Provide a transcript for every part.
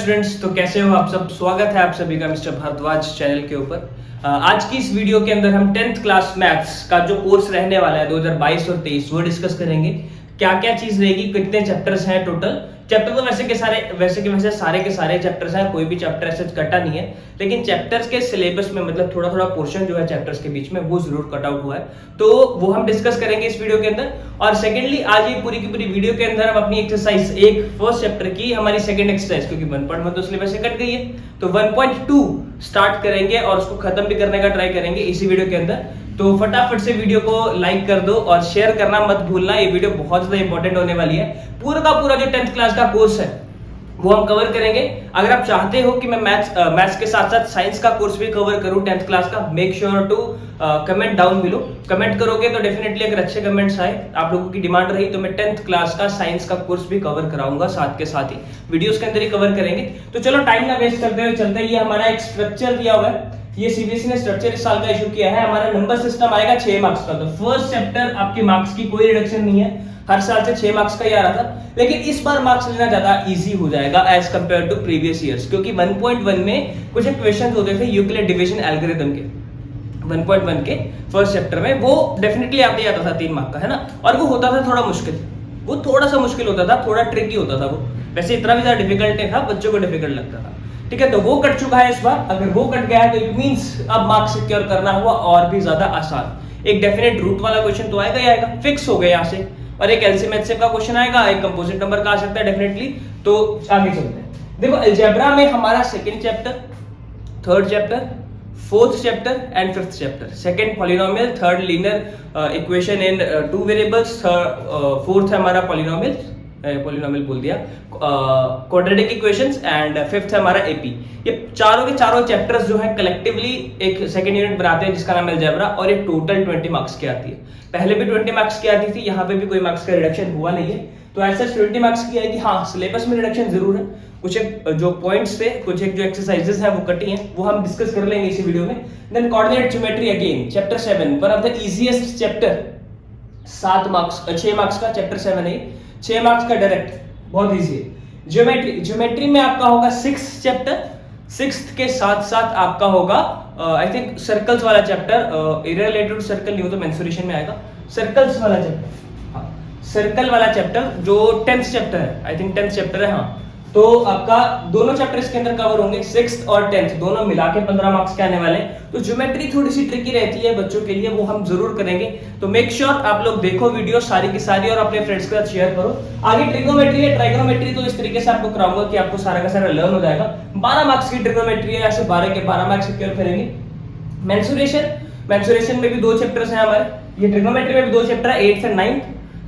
Students, तो कैसे हो आप सब। स्वागत है आप सभी का मिस्टर भारद्वाज चैनल के ऊपर। आज की इस वीडियो के अंदर हम 10th क्लास मैथ्स का जो कोर्स रहने वाला है 2022 और 23 वो डिस्कस करेंगे। क्या क्या चीज रहेगी, कितने चैप्टर्स हैं टोटल। चैप्टर तो वैसे के सारे के सारे चैप्टर्स हैं, कोई भी चैप्टर ऐसे कटा नहीं है, लेकिन चैप्टर्स के सिलेबस में मतलब थोड़ा थोड़ा पोर्शन जो है चैप्टर्स के बीच में वो जरूर कट आउट हुआ है, तो वो हम डिस्कस करेंगे इस वीडियो के अंदर। और सेकेंडली आज ये पूरी की पूरी वीडियो के अंदर हम अपनी एक्सरसाइज एक फर्स्ट चैप्टर की हमारी सेकंड एक्सरसाइज, क्योंकि 1.1 तो सिलेबस से कट गई है, तो 1.2 स्टार्ट करेंगे और उसको खत्म भी करने का ट्राई करेंगे इसी वीडियो के अंदर। तो फटाफट से वीडियो को लाइक कर दो और शेयर करना मत भूलना, ये वीडियो बहुत ज्यादा इंपॉर्टेंट होने वाली है। पूरा का पूरा जो 10th क्लास का कोर्स है वो हम कवर करेंगे। अगर आप चाहते हो कि मैं मैथ्स के साथ साथ साइंस का कोर्स भी कवर करूं 10th क्लास का, make sure to comment down below. Comment करोगे तो डेफिनेटली अगर अच्छे कमेंट्स आए, आप लोगों की डिमांड रही, तो मैं 10th क्लास का साइंस का कोर्स भी कवर कराऊंगा, साथ के साथ ही वीडियोस के अंदर ही कवर करेंगे। तो चलो टाइम ना वेस्ट करते हुए चलते हैं। ये हमारा एक स्ट्रक्चर दिया हुआ है, ये सीबीएसई ने स्ट्रक्चर इस साल का इशू किया है। हमारा नंबर सिस्टम आएगा 6 मार्क्स का। तो फर्स्ट चैप्टर आपके मार्क्स की कोई रिडक्शन नहीं है, हर साल से 6 मार्क्स का ही आ रहा था, लेकिन इस बार मार्क्स लेना ज्यादा इजी हो जाएगा as compare to previous years, क्योंकि 1.1 में कुछ एक क्वेश्चन होते थे यूक्लिड डिवीजन एल्गोरिथम के 1.1 के फर्स्ट चैप्टर में, वो डेफिनेटली आते जाता था 3 मार्क का, है ना। और वो होता था थोड़ा मुश्किल, वो थोड़ा सा मुश्किल होता था, थोड़ा ट्रिकी होता था वो। वैसे इतना भी ज्यादा डिफिकल्ट नहीं था, बच्चों को डिफिकल्ट लगता था, ठीक है। तो वो कट चुका है इस बार। अगर वो कट गया है तो इट मींस अब मार्क्स सिक्योर करना हुआ और भी ज्यादा आसान। एक डेफिनेट रूट वाला क्वेश्चन तो आएगा ही आएगा, फिक्स हो गया यहाँ से, और एक एलसीएम एचसीएफ का क्वेश्चन आएगा, एक कंपोजिट नंबर का आ सकता है डेफिनेटली। तो आगे चलते हैं। देखो अलजेब्रा में हमारा second chapter, third chapter, fourth chapter and fifth chapter, second polynomial, third linear equation in 2 variables, fourth है हमारा पॉलिनोमियल बोल दिया, क्वाड्रेटिक इक्वेशंस, एंड फिफ्थ है हमारा एपी। ये चारों के चारों चैप्टर्स जो हैं कलेक्टिवली एक सेकंड यूनिट बनाते हैं जिसका नाम है अलजेब्रा, और ये टोटल 20 मार्क्स की आती है। पहले भी 20 मार्क्स की आती थी, यहाँ पे भी कोई मार्क्स का रिडक्शन हुआ नहीं है, तो ऐसा 20 मार्क्स की आएगी। हाँ, सिलेबस में रिडक्शन जरूर है, कुछ एक जो पॉइंट्स थे, कुछ एक जो एक्सरसाइजेस हैं वो कटी हैं, वो हम डिस्कस कर लेंगे इसी वीडियो में। Then coordinate geometry again chapter 7, one of the easiest chapter, 6 marks का चैप्टर 7 है, 6 मार्क्स का डायरेक्ट, बहुत इजी है। ज्योमेट्री में आपका होगा 6th चैप्टर, 6th के साथ साथ आपका होगा आई थिंक सर्कल्स वाला चैप्टर, एरिया रिलेटेड सर्कल नहीं हो तो मेंसुरेशन में आएगा, सर्कल्स वाला चैप्टर, हाँ सर्कल वाला चैप्टर जो 10th चैप्टर है, आई थिंक 10th चैप्टर है, हाँ। तो आपका दोनों चैप्टर इसके अंदर कवर होंगे, 6th और 10th दोनों मिला के 15 मार्क्स के आने वाले हैं। तो ज्योमेट्री थोड़ी सी ट्रिकी रहती है बच्चों के लिए, वो हम जरूर करेंगे। तो मेक श्योर आप लोग देखो वीडियो सारी की सारी और अपने फ्रेंड्स के साथ शेयर करो। आगे ट्रिग्नोमेट्री है, ट्राइगोनोमेट्री तो इस तरीके से आपको कराऊंगा कि आपको सारा का सारा लर्न हो जाएगा। 12 मार्क्स की ट्रिग्नोमेट्री है, ऐसे 12 के 12 मार्क्स सिक्योर करेंगे। मेंसुरेशन में भी 2 चैप्टर्स हैं हमारे, ये ट्रिग्नोमेट्री में भी 2 चैप्टर है, 8th एंड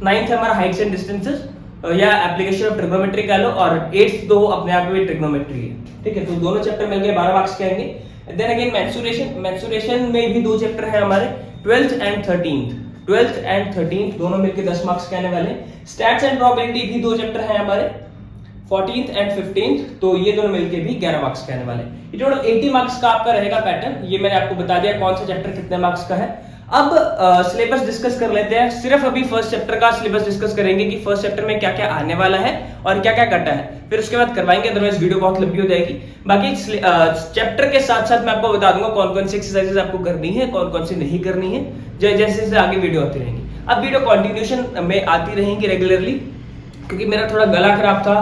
9th है हमारा हाइट्स एंड डिस्टेंसेस या एप्लीकेशन ऑफ ट्रिग्नोमेट्री कह लो, और 8th तो अपने आप में ट्रिग्नोमेट्री है, ठीक है। तो दोनों चैप्टर मिलके 12 मार्क्स के आएंगे। देन अगेन मेंसुरेशन में भी 2 चैप्टर है हमारे, 12th एंड 13th दोनों मिलके 10 मार्क्स के आने वाले हैं। स्टैट्स एंड प्रोबेबिलिटी भी 2 चैप्टर है हमारे, 14th एंड 15th, तो ये दोनों मिलके भी 11 मार्क्स के आने वाले हैं। ये टोटल 80 मार्क्स का आपका रहेगा पैटर्न। ये मैंने आपको बता दिया कौन सा चैप्टर कितने मार्क्स का है। अब सिलेबस डिस्कस कर लेते हैं। सिर्फ अभी फर्स्ट चैप्टर का सिलेबस डिस्कस करेंगे कि फर्स्ट चैप्टर में क्या क्या आने वाला है और क्या क्या कटा है, फिर उसके बाद करवाएंगे, अदरवाइज वीडियो बहुत लंबी हो जाएगी। बाकी चैप्टर के साथ साथ मैं आपको बता दूंगा कौन कौन सी एक्सरसाइजेस आपको करनी है, कौन कौन सी नहीं करनी है, जैसे जैसे आगे वीडियो आती रहेंगी। अब वीडियो कंटिन्यूशन में आती रहेंगी रेगुलरली, क्योंकि मेरा थोड़ा गला खराब था,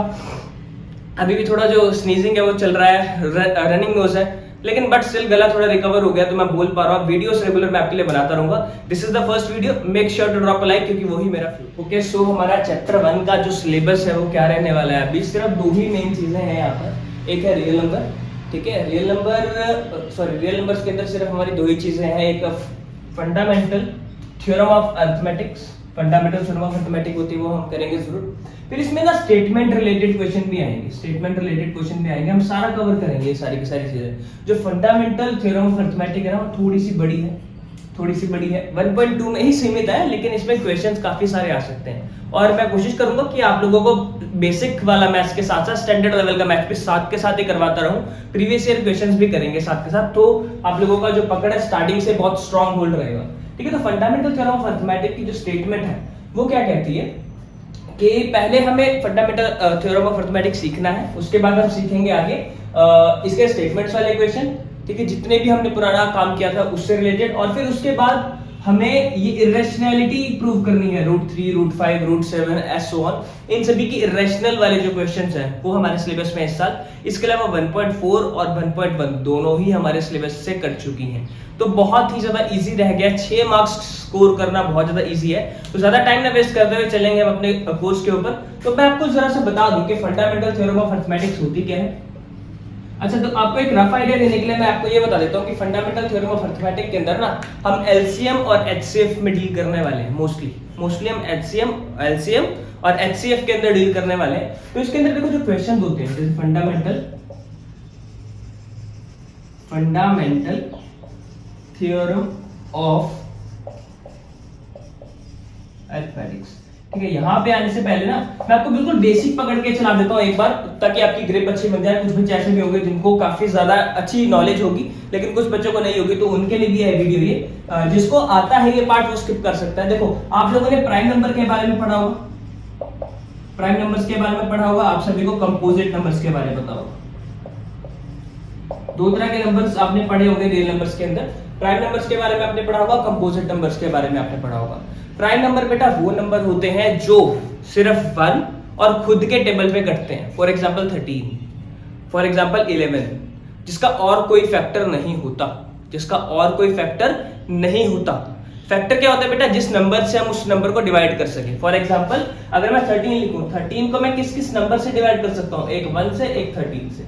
अभी भी थोड़ा जो स्नीजिंग है वो चल रहा है, रनिंग नोज है, लेकिन बट स्टिल गला थोड़ा रिकवर हो गया, तो मैं बोल पा रहा हूँ। वीडियोस रेगुलर मैं आपके लिए बनाता रहूंगा। This is the first video, make sure to drop a like, क्योंकि वही मेरा ओके। सो हमारा चैप्टर 1 का जो सिलेबस है वो क्या रहने वाला है। अभी सिर्फ 2 ही मेन चीजें हैं यहाँ पर, एक है रियल नंबर, ठीक है। रियल नंबर्स के अंदर सिर्फ हमारी 2 ही चीजें हैं, एक fundamental theorem of arithmetics, fundamental theorem of arithmetic होती है, वो हम करेंगे जरूर। फिर इसमें ना स्टेटमेंट रिलेटेड क्वेश्चन भी आएंगे, हम सारा कवर करेंगे, ये सारी की सारी चीजें। जो फंडामेंटल थ्योरम ऑफ अरिथमेटिक है ना, वो थोड़ी सी बड़ी है, 1.2 में ही सीमित है, लेकिन इसमें क्वेश्चंस काफी सारे आ सकते हैं। और मैं कोशिश करूंगा कि आप लोगों को बेसिक वाला मैथ्स के साथ साथ स्टैंडर्ड लेवल का मैथ्स भी साथ के साथ ही करवाता रहूं, प्रीवियस ईयर क्वेश्चंस भी करेंगे साथ के साथ, तो आप लोगों का जो पकड़ है स्टार्टिंग से बहुत स्ट्रांग होल्ड रहेगा, ठीक है। तो फंडामेंटल थ्योरम ऑफ अरिथमेटिक की जो स्टेटमेंट है वो क्या कहती है कि पहले हमें फंडामेंटल थ्योरम ऑफ अरिथमेटिक सीखना है, उसके बाद हम सीखेंगे आगे इसके स्टेटमेंट्स वाले इक्वेशन, ठीक है, जितने भी हमने पुराना काम किया था उससे रिलेटेड, और फिर उसके बाद हमें ये इरेशनैलिटी प्रूव करनी है, √3, √5, √7 एंड सो ऑन, इन सभी की इरेशनल वाले जो क्वेश्चंस हैं वो हमारे सिलेबस में इस साल, इसके अलावा 1.4 और 1.1 दोनों ही हमारे सिलेबस से कर चुकी हैं। तो बहुत ही ज्यादा इजी रह गया, 6 मार्क्स स्कोर करना बहुत ज्यादा इजी है। तो ज्यादा टाइम ना वेस्ट करते हुए चलेंगे हम अपने कोर्स के ऊपर। तो मैं आपको जरा सा बता दूं कि फंडामेंटल थ्योरम ऑफ अरिथमेटिक्स होती क्या है। अच्छा, तो आपको एक रफ आइडिया देने के लिए मैं आपको ये बता देता हूँ कि फंडामेंटल थ्योरम ऑफ अरिथमेटिक के अंदर ना हम एलसीएम और एचसीएफ में डील करने वाले हैं। मोस्टली हम एलसीएम और एचसीएफ के अंदर डील करने वाले हैं। तो इसके अंदर देखो जो क्वेश्चन होते हैं, जैसे फंडामेंटल थ्योरम ऑफ अरिथमेटिक्स, ठीक है। यहाँ पे आने से पहले ना मैं आपको बिल्कुल बेसिक पकड़ के चला देता हूँ एक बार, ताकि आपकी ग्रिप अच्छी बन जाए। कुछ बच्चे ऐसे भी होंगे जिनको काफी ज्यादा अच्छी नॉलेज होगी, लेकिन कुछ बच्चों को नहीं होगी, तो उनके लिए भी है वीडियो ये। जिसको आता है ये पार्ट वो स्किप कर सकता है। देखो, आप लोगों ने प्राइम नंबर के बारे में पढ़ा होगा, प्राइम नंबर्स के बारे में पढ़ा होगा, आप सभी को कंपोजिट नंबर्स के बारे में पता होगा। दो तरह के नंबर्स आपने पढ़े होंगे रियल नंबर्स के अंदर, प्राइम नंबर्स के बारे में आपने पढ़ा होगा, कंपोजिट नंबर्स के बारे में आपने पढ़ा होगा। प्राइम नंबर बेटा वो नंबर होते हैं जो सिर्फ 1 और खुद के टेबल पे कटते हैं। फॉर एग्जांपल 13, फॉर एग्जांपल 11, जिसका और कोई फैक्टर नहीं होता, फैक्टर क्या होता है बेटा? जिस नंबर से हम उस नंबर को डिवाइड कर सके। फॉर एग्जांपल अगर मैं 13 लिखूं, 13 को मैं किस नंबर से डिवाइड कर सकता हूं? एक 1 से, एक 13 से।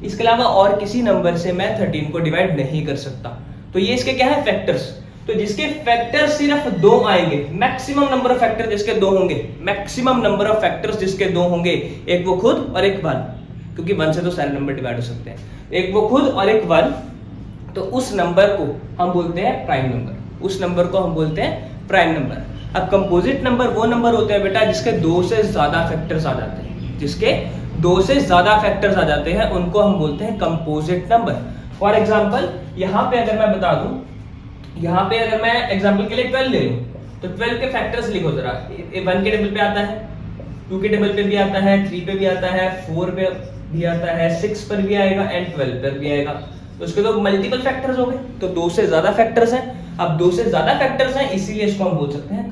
इसके अलावा और किसी नंबर से मैं 13 को डिवाइड नहीं कर सकता। तो ये इसके क्या है? फैक्टर्स। तो जिसके फैक्टर सिर्फ 2 आएंगे, मैक्सिमम नंबर ऑफ फैक्टर जिसके 2 होंगे, मैक्सिमम नंबर ऑफ फैक्टर्स जिसके 2 होंगे, एक वो खुद और एक 1, क्योंकि 1 से तो सारे नंबर डिवाइड हो सकते हैं, एक वो खुद और एक 1, तो उस नंबर को हम बोलते हैं प्राइम नंबर, अब कंपोजिट नंबर वो नंबर होते हैं बेटा जिसके 2 से ज्यादा फैक्टर्स आ जाते हैं, उनको हम बोलते हैं कंपोजिट नंबर। फॉर एग्जांपल यहाँ पे अगर मैं बता दूं, यहाँ पे अगर मैं एग्जांपल के लिए 12 ले लूं, तो 12 के फैक्टर्स लिखो जरा। 1 के टेबल पे आता है, 2 के टेबल पे भी आता है, 3 पे भी आता है, 4 पे भी आता है, 6 पर भी आएगा एंड 12 पर भी आएगा। तो उसके तो मल्टीपल फैक्टर्स हो गए, तो 2 से ज्यादा फैक्टर्स हैं। अब 2 से ज्यादा फैक्टर्स हैं, इसीलिए इसको हम बोल सकते हैं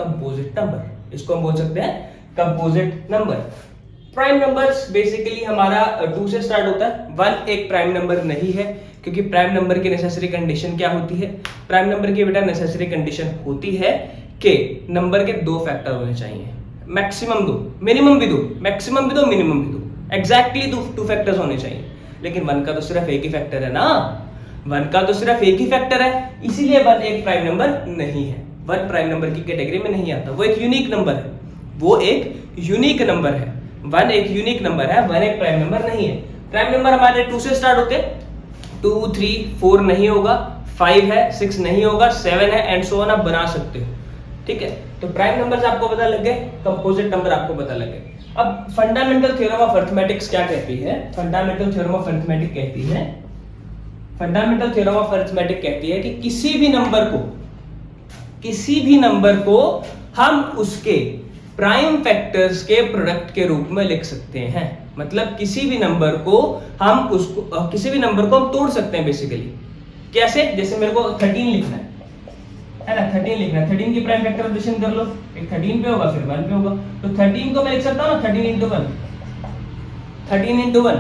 composite number. Prime numbers basically हमारा 2 से स्टार्ट होता है। 1 एक प्राइम नंबर नहीं है, क्योंकि प्राइम नंबर की नेसेसरी कंडीशन क्या होती है? प्राइम नंबर की बेटा नेसेसरी कंडीशन होती है कि नंबर के 2 फैक्टर होने चाहिए, मैक्सिमम 2, मिनिमम भी 2, मैक्सिमम भी 2, मिनिमम भी 2, एग्जैक्टली 2 फैक्टर्स होने चाहिए। लेकिन 1 का तो सिर्फ एक ही फैक्टर है ना, 1 का तो सिर्फ एक ही फैक्टर है, इसीलिए 1 एक प्राइम नंबर नहीं है। 1 प्राइम नंबर की कैटेगरी में नहीं आता, वो एक यूनिक नंबर है, 1 एक यूनिक नंबर है, 1 एक प्राइम नंबर नहीं है। प्राइम नंबर हमारे 2 से स्टार्ट होते हैं, 2, 3, 4 नहीं होगा, 5 है, 6 नहीं होगा, 7 है एंड सो ऑन, आप बना सकते हो, ठीक है। तो प्राइम नंबर्स आपको पता लग गए, कंपोजिट नंबर आपको पता लग गए। अब फंडामेंटल थ्योरम ऑफ अरिथमेटिक्स क्या कहती है? फंडामेंटल थ्योरम ऑफ अरिथमेटिक कहती है कि किसी भी नंबर को हम उसके प्राइम फैक्टर्स के प्रोडक्ट के रूप में लिख सकते हैं। मतलब किसी भी नंबर को हम तोड़ सकते हैं बेसिकली। कैसे? जैसे मेरे को 13 लिखना है ना, 13 की प्राइम फैक्टराइजेशन कर लो, एक 13 पे होगा फिर 1 पे होगा, तो 13 को मैं लिख सकता हूं ना 13 into 1।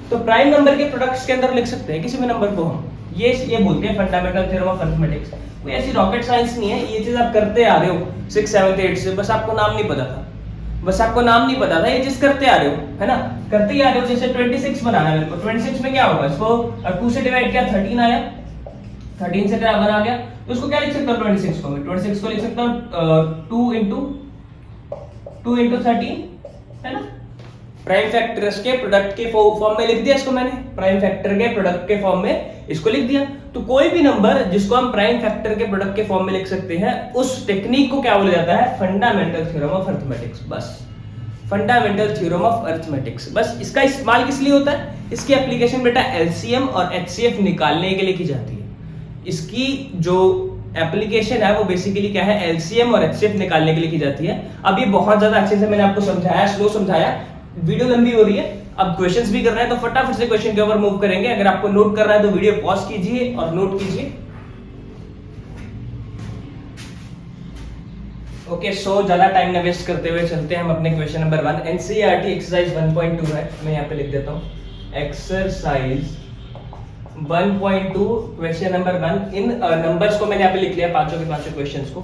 तो प्राइम नंबर के प्रोडक्ट्स के अंदर लिख सकते हैं किसी भी नंबर को हम। ये बोलते हैं फंडामेंटल थ्योरम ऑफ अरिथमेटिक्स। कोई ऐसी रॉकेट साइंस नहीं है, ये चीज आप करते आ रहे हो 6, 7, 8 से, बस आपको नाम नहीं पता था, ये चीज करते आ रहे हो, है ना, करते ही आ रहे हो। जैसे 26 बनाना है मेरे को, 26 में क्या होगा? इसको 2 से डिवाइड किया, 13 आया, 13 से 1 आ गया, तो उसको क्या लिख सकता हूँ? 26 को मैं 26 को लिख सकता हूँ 2 into 13, है ना। प्राइम फैक्टर्स के प्रोडक्ट के फॉर्म में लिख दिया इसको मैंने, प्राइम फैक्टर के प्रोडक्ट के फॉर्म में इसको लिख दिया। तो कोई भी नंबर जिसको हम प्राइम फैक्टर के प्रोडक्ट के फॉर्म में लिख सकते हैं, उस टेक्निक को क्या बोला जाता है? Fundamental theorem of arithmetics. बस फंडामेंटल थ्योरम ऑफ अरिथमेटिक्स, बस इसका इस्तेमाल किस लिए होता है? इसकी एप्लीकेशन बेटा एलसीएम और एचसीएफ निकालने के लिए की जाती है। इसकी जो एप्लीकेशन है वो बेसिकली क्या है, एलसीएम और एचसीएफ निकालने के लिए की जाती है। अब ये बहुत ज्यादा अच्छे से मैंने आपको समझाया, स्लो समझाया, वीडियो लंबी हो रही है। अब क्वेश्चंस भी करना है तो फटाफट से क्वेश्चन के ऊपर मूव करेंगे। अगर आपको नोट करना है तो वीडियो पॉज कीजिए और नोट कीजिए। ओके, सो ज्यादा टाइम न वेस्ट करते हुए चलते हैं हम अपने क्वेश्चन नंबर 1। एनसीईआरटी एक्सरसाइज 1.2 है, मैं यहाँ पे लिख देता हूँ एक्सरसाइज 1.2 क्वेश्चन नंबर 1। इन नंबर्स को मैंने यहाँ पे लिख लिया, पांचों के पांचों क्वेश्चंस को,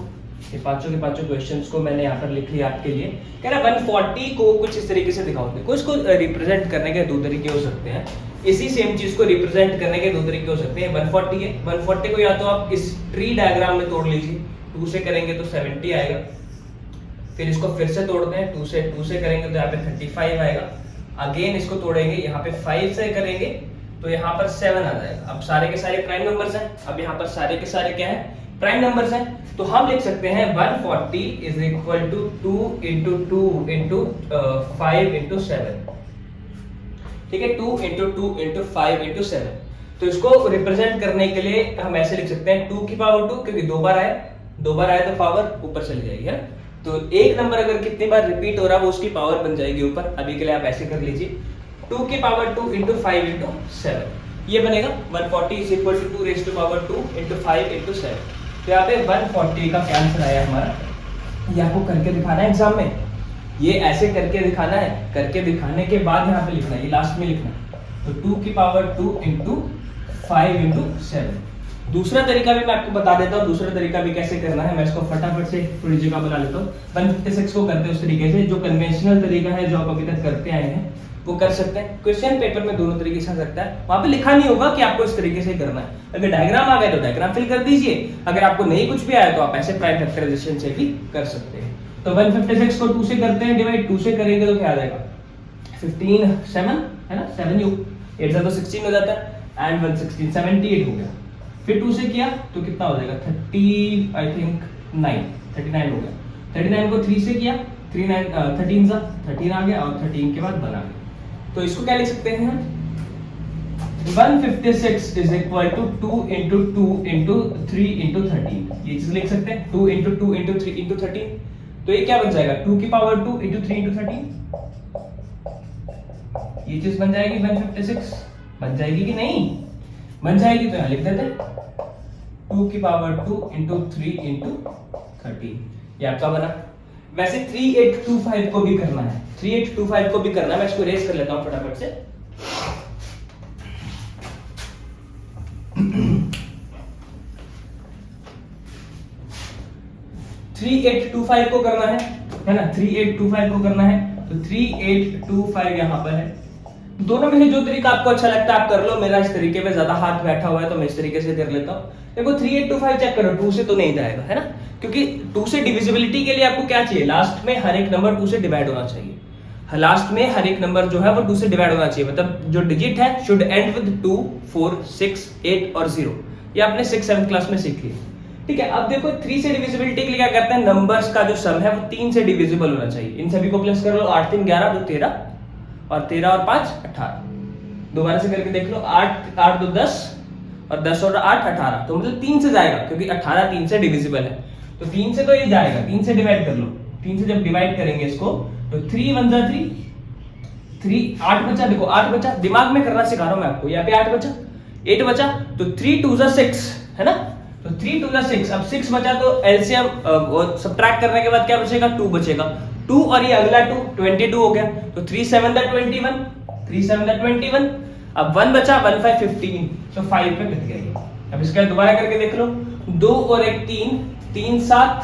ये पांचों के पांचों क्वेश्चंस को मैंने यहाँ पर लिख लिया आपके लिए। कह रहा 140 को कुछ इस तरीके से दिखाओ। देखो इसको रिप्रेजेंट करने के दो तरीके हो सकते हैं, इसी सेम चीज को रिप्रेजेंट करने के दो तरीके हो सकते हैं। 140 है, 140 को या तो आप इस ट्री डायग्राम में तोड़ लीजिए, 2 से करेंगे तो 70 आएगा, फिर इसको फिर से तोड़ते हैं, 2 से करेंगे तो यहाँ पे 35 आएगा, अगेन इसको तोड़ेंगे, यहाँ पे 5 से करेंगे तो यहाँ पर 7 आ जाएगा। अब सारे के सारे प्राइम नंबर्स हैं, अब यहाँ पर सारे के सारे क्या है, प्राइम नंबर्स हैं। तो हम लिख सकते हैं 140 is equal to 2 into 2 into 5 into 7। ठीक है, 2 इंटू 2 इंटू 5 इंटू 7। तो इसको रिप्रेजेंट करने के लिए हम ऐसे लिख सकते हैं 2 की पावर 2, क्योंकि दो बार आया तो पावर ऊपर चली जाएगी, है। तो एक नंबर अगर कितनी बार रिपीट हो रहा है वो उसकी पावर बन जाएगी ऊपर। अभी के लिए आप ऐसे कर लीजिए 2 की पावर 2 इंटू 5 इंटू 7, ये बनेगा 140 is equal to 2 raise to power 2 into 5 into 7। तो यहाँ पे 140 का क्या आंसर आया हमारा, ये आपको करके दिखाना है एग्जाम में, ये ऐसे करके दिखाना है, करके दिखाने के बाद यहाँ पे लिखना है, ये लास्ट में लिखना है। तो 2 की पावर 2 इंटू 5 इंटू 7। दूसरा तरीका भी मैं आपको बता देता हूँ, दूसरा तरीका भी कैसे करना है। मैं इसको फटाफट से थोड़ी जगह बना लेता हूँ। 156 को करते हैं उस तरीके से, जो कन्वेंशनल तरीका है जो आप अभी तक करते आए हैं वो कर सकते हैं। क्वेश्चन पेपर में दोनों तरीके से आ सकता है, वहां पे लिखा नहीं होगा कि आपको इस तरीके से करना है। अगर डायग्राम आ गए तो डायग्राम फिल कर दीजिए, अगर आपको नहीं कुछ भी आया तो आप ऐसे प्राइम फैक्टराइजेशन से भी कर सकते हैं। तो 156 को 2 से करते हैं डिवाइड, 2 से करेंगे तो क्या आ जाएगा 15 7, है ना, 7 यू 8 से तो 16 हो जाता है, एंड 116 78 हो गया। फिर 2 से किया तो कितना हो जाएगा 30 आई थिंक 39 हो गया। 39 को 3 से किया 13 आ गया, और 13 के बाद बना गया। तो इसको क्या लिख सकते हैं, 156 is equal to 2 into 2 into 3 into 13, ये चीज लिख सकते हैं 2 इंटू 2 इंटू 3 इंटू 13। तो ये क्या बन जाएगा 2 की पावर 2 इंटू 3 इंटू 13, ये चीज बन जाएगी 156। बन जाएगी कि नहीं, बन जाएगी तो यहां लिख देते हैं 2 की पावर 2 इंटू 3 इंटू 13, ये आपका बना। वैसे 3825 को भी करना है, 3825 को भी करना है, मैं इसको रेज कर लेता हूं फटाफट से। (3825) को करना है ना, 3825 को करना है। तो 3825 यहां पर है। दोनों में से जो तरीका आपको अच्छा लगता है आप कर लो, मेरा इस तरीके में ज्यादा हाथ बैठा हुआ है तो मैं इस तरीके से कर लेता हूं। देखो 3825 चेक करो, 2 से तो नहीं जाएगा, है ना, क्योंकि 2 से डिविजिबिलिटी के लिए आपको क्या चाहिए, लास्ट में हर एक नंबर 2 से डिवाइड होना चाहिए। लास्ट में हर एक नंबर जो है वो 2 से डिवाइड होना चाहिए, मतलब जो डिजिट है शुड एंड विद 2 4 6 8 और 0। ये आपने 6 7 क्लास में सीख लिया, ठीक है। अब देखो 3 से डिविजिबिलिटी के लिए क्या करते हैं, नंबर्स का जो सम है वो 3 से डिविजिबल होना चाहिए। इन सभी को प्लस कर लो, 8 3 11 2 13, और 13 और 5 18। दोबारा से करके देख लो, 8 2 10, और 10 और 8 18। तो मतलब 3 से जाएगा, क्योंकि 18 3 से डिविजिबल है, तो 3 से तो ये जाएगा। 3 से डिवाइड कर लो, 3 से जब डिवाइड करेंगे इसको तो 3 1 जा 3 8 बचा। देखो 8 बचा, दिमाग में करना सिखा रहा हूं मैं आपको। यहाँ पे 8 बचा, 8 बचा, तो 3 2 जा 6, है ना। तो 3 2 जा 6, अब 6 बचा तो एलसीएम सब्ट्रैक्ट करने के बाद क्या बचेगा 2 बचेगा। 2 और ये अगला 2 22 हो गया, तो 3 7 जा 21, 3 7 जा 21। अब 1 बचा, 1 5 15, तो 5 पे कट गया। अब इसका दोबारा करके देख लो, 2 और 1 3, 3 7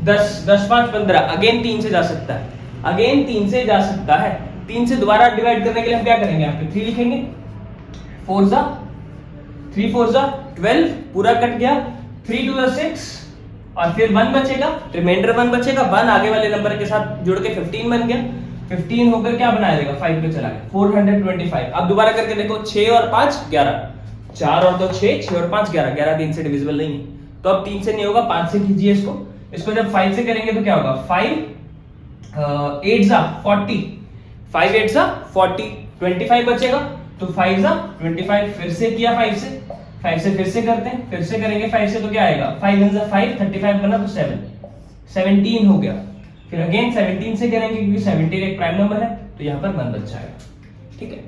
10, 10 5 15, अगेन 3 से जा सकता है, अगेन 3 से जा सकता है। 3 से दोबारा डिवाइड करने के लिए हम क्या करेंगे, यहाँ पे 3 लिखेंगे, 4 जा 3 4 जा 12, पूरा कट गया। 3 2 जा 6, और फिर 1 बचेगा, रिमाइंडर 1 बचेगा, 1 आगे वाले नंबर के साथ जुड़ के 15 बन गया। 15 होकर क्या बना देगा 5 पे चला गया, 425। अब दोबारा करके देखो, 6 और 5 11, 4 और 2 6, 6 और 5 11, 11 3 से डिविजिबल नहीं है, तो अब 3 से नहीं होगा, 5 से कीजिए इसको। इसको जब 5 से करेंगे तो क्या होगा, 5 8 जा 40, 5 8 जा 40, 25 बचेगा, तो 5 जा 25, फिर से किया 5 से, 5 से फिर से करते हैं, फिर से करेंगे 5 से तो क्या आएगा, 5 × 5 35 बना तो 7 17 हो गया। फिर अगेन 17 से करेंगे क्योंकि 17 एक प्राइम नंबर है तो यहाँ पर 1 बच जाएगा। ठीक है,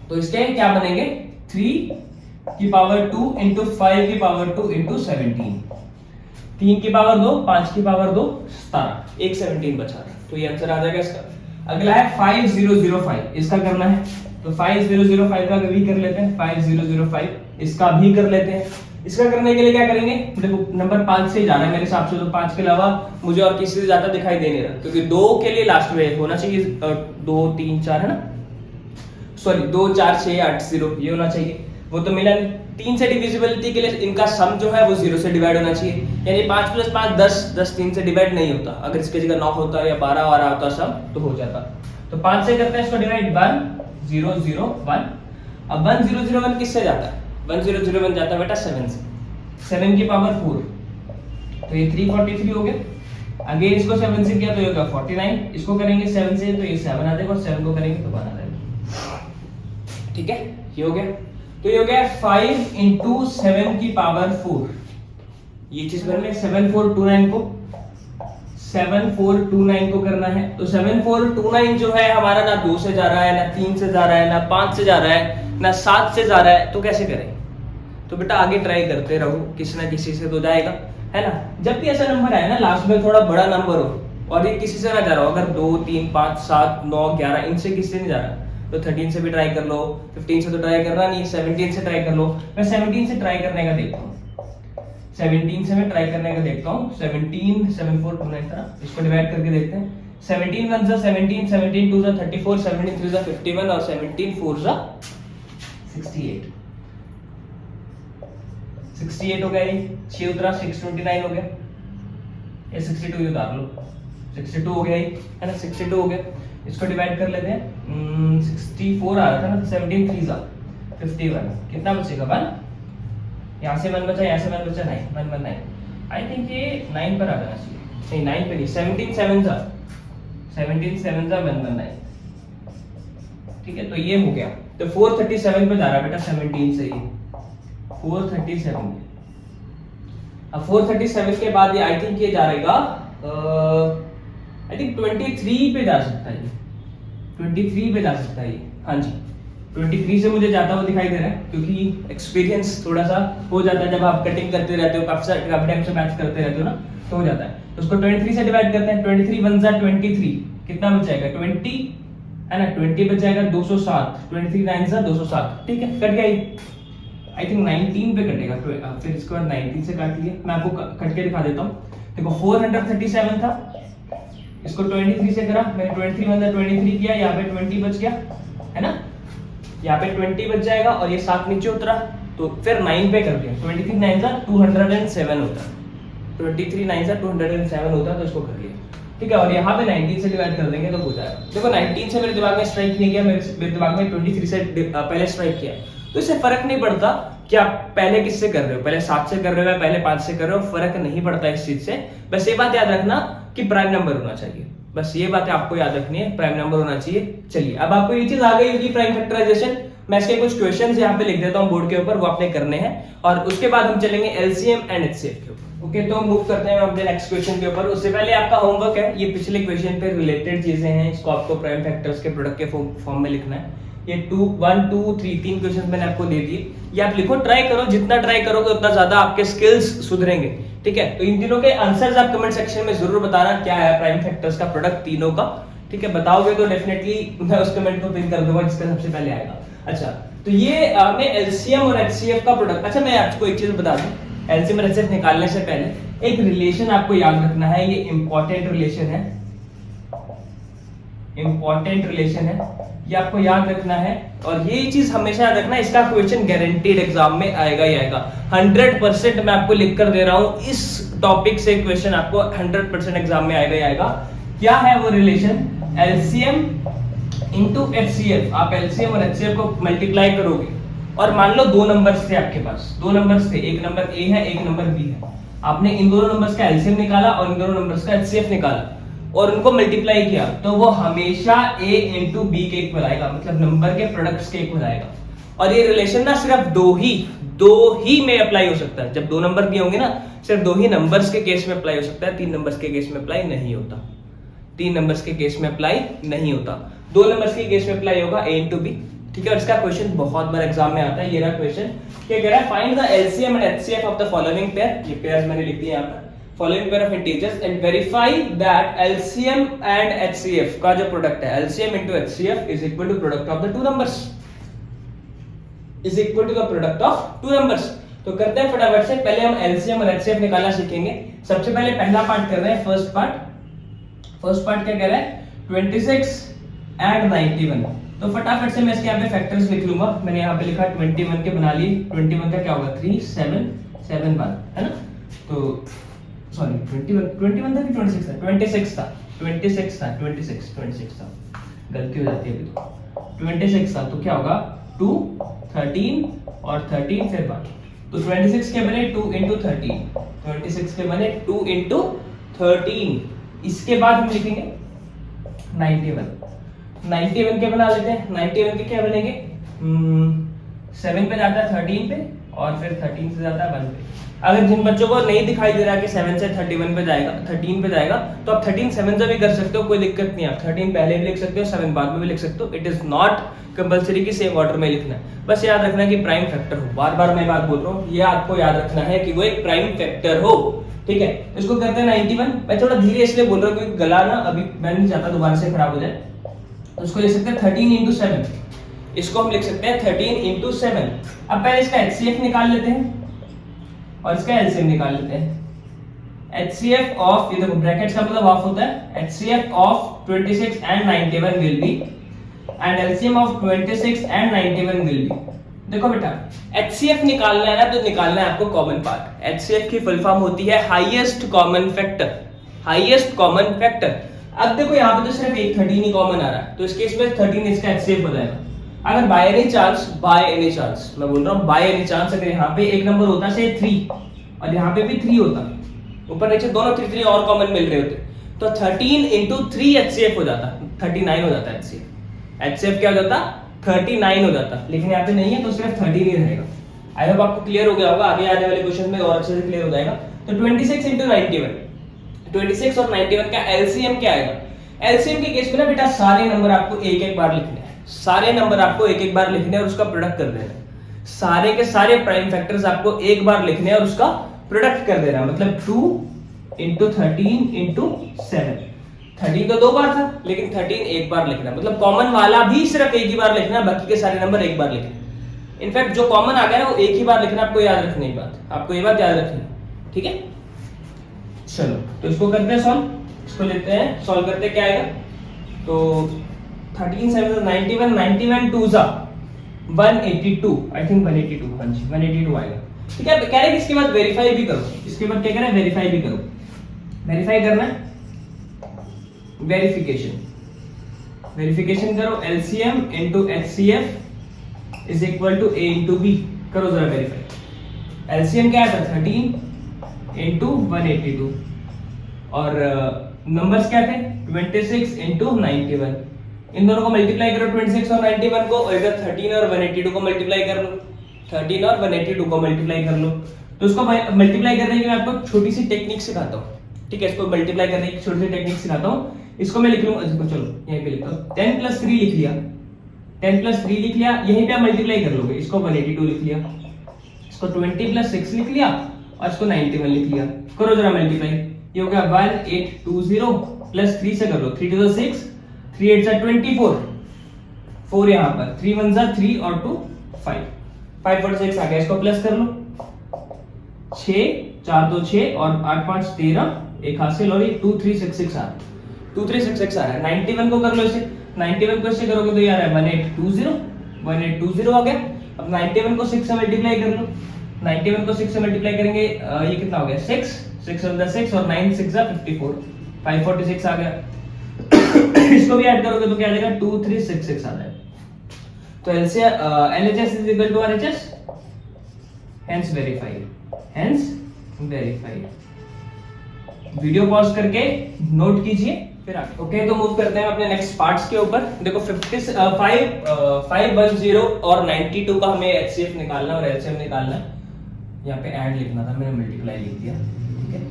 तो इसके क्या बनेंगे 3 की पावर 2 इंटू 5 की पावर 2 इंटू 17, 3 की पावर 2 5 की पावर 2 17, एक 17 बचा रहा, तो ये आंसर आ जाएगा इसका। अगला है 5005, इसका करना है तो 5005 का भी कर लेते हैं, 5005 इसका भी कर लेते हैं। इसका करने के लिए क्या करेंगे, देखो नंबर 5 से ही जाना है मेरे हिसाब से, तो 5 के अलावा मुझे और किसी से ज्यादा दिखाई दे नहीं रहा, क्योंकि 2 के लिए लास्ट में होना चाहिए 2 3 4 है ना, सॉरी 2 4 6 8 0 ये होना चाहिए, वो तो मिला नहीं। 3 से डिविजिबिलिटी के लिए इनका सम जो है वो 0 से डिवाइड होना चाहिए, यानी 5 + 5 10, 10 3 से डिवाइड नहीं होता, अगर इसके जगह 9 होता या 12 आ रहा होता सम तो हो जाता। तो 5 से करते हैं इसको डिवाइड 1 0 0 1। अब 1 0 0 1 किससे जाता है, 1 0 0 1 जाता है बेटा 7 से, 7 की पावर 4 तो ये 343 हो गया। अगेन इसको 7 से किया तो ये होगा 49, इसको करेंगे 7 से तो ये 7 आ जाएगा, और 7 को करेंगे तो 1 आ जाएगा। ठीक है, ये हो गया, तो ये हो गया 5 × 7 की पावर 4, ये चीज करना है। 7429 को 7429 को करना है, तो 7429 जो है हमारा ना 2 से जा रहा है, ना 3 से जा रहा है, ना 5 से जा रहा है, ना 7 से जा रहा है, तो कैसे करें। तो बेटा आगे ट्राई करते रहो, किसी ना किसी से तो जाएगा, है ना। जब भी ऐसा नंबर आए ना लास्ट में थोड़ा बड़ा नंबर हो और ये किसी से ना जा रहा हो, अगर 2 3 5 7 9 11 इनसे किसी से नहीं जा रहा, तो 13 से भी ट्राई कर लो, 15 से तो ट्राई करना नहीं, 17 से ट्राई कर लो। मैं 17 से ट्राई करने का देखता हूँ, 17 से मैं ट्राई करने का देखता हूँ। 17 7429 था, इसको डिवाइड करके देखते हैं। 17 1 * 17, 17 2 * 34, 17 3 * 51 और 17 4 * 68, 68 हो गया, ये 6 उतरा 629 हो गया, ये 62 ही उतार लो, 62 हो गया, है ना 62 हो गया। इसको डिवाइड कर लेते हैं, 64 आ रहा था ना, 17 3 * 51, कितना बचेगा 1, यहाँ से 1 बचा, यहाँ से 1 बचा, 9 1 1 9, आई थिंक ये 9 पर आ जाना चाहिए, नहीं 9 पे नहीं, 17 7 * 1 1 9। ठीक है, तो ये हो गया, तो 437 पे जा रहा है बेटा 17 से ही, 437 अब 437 के बाद ये आई थिंक ये जा रहेगा आई थिंक 23 पे जा सकता है, 23 पे जा सकता है ये, हाँ जी 23 से मुझे जाता हुआ दिखाई दे रहा है, क्योंकि एक्सपीरियंस थोड़ा सा हो जाता है जब आप कटिंग करते रहते हो, काफी टाइम से मैच करते रहते हो ना, तो हो जाता है। तो उसको 23 से डिवाइड करते हैं, 23 1 * 23, कितना बच जाएगा 20, है ना 20 बच जाएगा 207, 23 9 * 207, ठीक है कट गया, आई थिंक 19 पे कटेगा, फिर इसके बाद 19 से काट लिया, मैं आपको कट के दिखा देता हूँ। देखो 437 था, इसको 23 से करा, मैंने 23 1 * 23 किया, यहाँ पे 20 बच गया, है ना, यहाँ पे 20 बच जाएगा, और ये 7 नीचे उतरा, तो फिर 9 पे कर दिया, 23 9 * 207 होता, 23 9 * 207 होता, तो इसको कर लिया, ठीक है। और यहाँ पे 19 से डिवाइड कर देंगे तो हो जाएगा। देखो 19 से मेरे दिमाग में स्ट्राइक नहीं किया, मेरे दिमाग में 23 से पहले स्ट्राइक किया, तो इससे फर्क नहीं पड़ता कि आप पहले किससे कर रहे हो, पहले 7 से कर रहे हो या पहले 5 से कर रहे हो, फर्क नहीं पड़ता इस चीज से। बस ये बात याद रखना कि प्राइम नंबर होना चाहिए, बस ये बात आपको याद रखनी है, प्राइम नंबर होना चाहिए। चलिए अब आपको ये चीज आ गई होगी प्राइम फैक्टराइजेशन, मैं इसके कुछ क्वेश्चंस यहाँ पे लिख देता हूँ बोर्ड के ऊपर, वो आपने करने हैं, और उसके बाद हम चलेंगे एलसीएम एंड एचसीएफ के ऊपर। ओके, तो मूव करते हैं अपने नेक्स्ट क्वेश्चन के ऊपर। उससे पहले आपका होमवर्क है, ये पिछले क्वेश्चन पे रिलेटेड चीजें हैं, इसको आपको प्राइम फैक्टर्स के प्रोडक्ट के फॉर्म में लिखना है। ये 2 1 2 3 3 क्वेश्चन मैंने आपको दे दिए, ये आप लिखो, ट्राई करो, जितना ट्राई करोगे उतना ज्यादा आपके स्किल्स सुधरेंगे, ठीक है। तो इन तीनों के आंसर्स आप कमेंट सेक्शन में जरूर बताना, क्या है प्राइम फैक्टर्स का प्रोडक्ट तीनों का, ठीक है। बताओगे तो डेफिनेटली मैं उस कमेंट को पिन कर दूंगा जिसका सबसे पहले आएगा। अच्छा, तो ये आपने एलसीएम और एचसीएफ का प्रोडक्ट, अच्छा मैं आपको एक चीज बता दूं, एलसीएम और एचसीएफ निकालने से पहले एक रिलेशन आपको याद रखना है, ये इंपॉर्टेंट रिलेशन है, इंपॉर्टेंट रिलेशन है, ये आपको याद रखना है, और ये चीज हमेशा याद रखना, इसका क्वेश्चन गारंटीड एग्जाम में आएगा ही आएगा, 100% मैं आपको लिख कर दे रहा हूं, इस टॉपिक से क्वेश्चन आपको 100% एग्जाम में आएगा ही आएगा। क्या है वो रिलेशन, एलसीएम इंटू एचसीएफ, आप एलसीएम और एचसीएफ को मल्टीप्लाई करोगे, और मान लो 2 नंबर्स थे आपके पास, 2 नंबर्स थे, एक नंबर ए है एक नंबर बी है, आपने इन दोनों नंबर्स का एलसीएम निकाला और इन दोनों नंबर्स का एचसीएफ निकाला और उनको मल्टीप्लाई किया, तो वो हमेशा a इंटू बी के इक्वल आएगा, मतलब नंबर के प्रोडक्ट्स के इक्वल आएगा। और ये रिलेशन ना सिर्फ दो ही में अप्लाई हो सकता है। जब 2 नंबर दिए होंगे ना, सिर्फ 2 ही नंबर्स के केस में अप्लाई हो सकता है, 3 नंबर्स के केस में अप्लाई नहीं होता। 3 नंबर्स के केस में अप्लाई नहीं होता, 2 नंबर्स के केस में अप्लाई होगा A into B। ठीक है, और इसका क्वेश्चन बहुत बार एग्जाम में आता है। ये रहा क्वेश्चन, क्या कह रहा है, find the LCM and HCF of the following pair. ये पेयर्स मैंने लिख दिए यहाँ पर, following pair of integers and verify that LCM and HCF का जो प्रोडक्ट है, LCM into HCF is equal to product of the 2 numbers, is equal to the product of 2 numbers. तो करते हैं फटाफट से, पहले हम एलसीएम और एचसीएफ निकालना सीखेंगे। सबसे पहले पहला पार्ट कर रहे हैं, फर्स्ट पार्ट क्या कह रहा है, 26 एंड 91। तो फटाफट से मैं इसके यहाँ पे फैक्टर्स लिख लूंगा। मैंने यहाँ पे लिखा 21 के बना लिए, 21 का क्या होगा 3 7 7 बार, है ना। तो सॉरी 21 था कि 26 था, 26 था, गलती हो जाती है अभी तो 26 था। तो क्या होगा 2 13 और 13 फिर बार, तो 26 के बने 2 into 13, 26 के बने 2 into 13। इसके बाद हम लिखेंगे 91 के बना लेते हैं। 91 के क्या बनेंगे, 7 पे जाता है 13 पे, और फिर 13 से जाता है 1 पे। अगर जिन बच्चों को नहीं दिखाई दे रहा कि 7 से 31 पे जाएगा, 13 पे जाएगा, तो आप 13 7 से भी कर सकते हो, कोई दिक्कत नहीं है। आप 13 पहले भी लिख सकते हो, 7 बाद में भी लिख सकते हो। इट इज नॉट कंपलसरी कि सेम ऑर्डर में लिखना है, बस याद रखना है कि प्राइम फैक्टर हो। बार बार मैं बात बोल रहा हूँ, ये आपको याद रखना है कि वो एक प्राइम फैक्टर हो। ठीक है, इसको करते हैं 91। मैं थोड़ा धीरे इसलिए बोल रहा हूँ क्योंकि गला ना अभी मैं नहीं चाहता दोबारा से खराब हो जाए। तो इसको लिख सकते हैं 13 into 7, इसको हम लिख सकते हैं 13 into 7। अब पहले इसका HCF निकाल लेते हैं और इसका LCM निकाल लेते हैं। HCF ऑफ, ये देखो ब्रैकेट्स का मतलब ऑफ होता है, HCF of 26 and 91 will be and LCM of 26 and 91 will be। देखो बेटा, HCF निकालना है ना, तो निकालना है आपको कॉमन पार्ट। HCF की फुल फॉर्म होती है highest common factor, highest common factor. अब देखो यहाँ पे तो सिर्फ एक 13 ही कॉमन आ रहा है, तो इस केस में 13 इसका HCF हो जाएगा। अगर बाय एनी चांस मैं बोल रहा हूँ बाय एनी चांस, अगर यहाँ पे एक नंबर होता से 3 और यहाँ पे भी 3 होता, ऊपर नीचे दोनों 3 और कॉमन मिल रहे होते, तो 13 into 3 HCF हो जाता, 39 हो जाता HCF। HCF क्या हो जाता, 39 हो जाता, लेकिन यहाँ पे नहीं है तो सिर्फ 13 ही रहेगा। आई होप आपको क्लियर हो गया होगा, आगे आने वाले क्वेश्चन में और अच्छे से क्लियर हो जाएगा। तो 26 into 91, 26 और 91 का LCM क्या आएगा। LCM के केस में ना बेटा सारे नंबर आपको एक एक बार लिखने हैं, सारे नंबर आपको एक एक बार लिखने हैं और उसका प्रोडक्ट कर देना है। सारे के सारे प्राइम फैक्टर्स आपको एक बार लिखने हैं और उसका प्रोडक्ट कर देना, मतलब 2 into 13 into 7। 13 तो 2 बार था, लेकिन 13 एक बार लिखना, मतलब कॉमन वाला भी सिर्फ एक ही बार लिखना, बाकी के सारे नंबर एक बार लिखना। इनफैक्ट जो कॉमन आ गया ना वो एक ही बार लिखना, आपको याद रखनी बात, आपको ये बात याद रखनी, ठीक है। चलो तो इसको करते हैं सॉल्व, इसको लेते हैं सॉल्व करते क्या आएगा। तो 13 7 91, 91 2 जा 182, आई थिंक 182, हाँ जी 182 आएगा। ठीक है, कह रहे हैं इसके बाद वेरीफाई भी करो, इसके बाद क्या करें वेरीफाई भी करो। वेरीफाई करना है, वेरिफिकेशन करो, LCM into HCF is equal to A into B। करो जरा वेरीफाई। LCM क्या था 13 into 182 और नंबर्स क्या थे 26 into 91। इन दोनों को मल्टीप्लाई करो, 26 और 91 को, इधर 13 और 182 को मल्टीप्लाई कर लो, 13 और 182 को मल्टीप्लाई कर लो। तो उसको मल्टीप्लाई करने की मैं आपको छोटी सी टेक्निक सिखाता हूँ, ठीक है। इसको मल्टीप्लाई करने की छोटी सी टेक्निक सिखाता हूँ। इसको मैं लिख लूंगा, इसको चलो यहीं पे लिखता हूँ, 10 + 3 लिख लिया, 10 + 3 लिख लिया, यहीं पे आप मल्टीप्लाई कर लोगे। इसको 182 लिख लिया, इसको 20 + 6 लिख लिया और इसको 91 लिख लिया। करो जरा मल्टीप्लाई, ये हो गया 1820 प्लस 3 से कर लो, 3 to 6, 3 8 जा 24, 4 यहाँ पर, 3 1 जा 3 और 2 5, 5 4 6 आ गया। इसको प्लस कर लो, 6 4 2 6 और 8 5 13, एक हासिल और 2 3 6 6 8, 2 3 6 6 आ रहा है। 91 को कर लो इसे, 91 को इससे करोगे तो ये आ रहा है 1820 आ गया। अब 91 को 6 से मल्टीप्लाई कर लो, 91 को 6 से मल्टीप्लाई करेंगे ये कितना हो गया 6 6 1 6 और 9 6 54, 546 आ गया। इसको भी ऐड करोगे तो क्या आ जाएगा 2 3 6 6 आ जाएगा। तो LHS is equal to RHS, hence verified। Video pause करके नोट कीजिए फिर आगे ओके तो मूव करते हैं अपने नेक्स्ट पार्ट्स के ऊपर। देखो 510 और 92 का हमें एचसीएफ निकालना और एलसीएम निकालना है। यहाँ पे ऐड लिखना था, मैंने मल्टीप्लाई लिख दिया, ठीक है।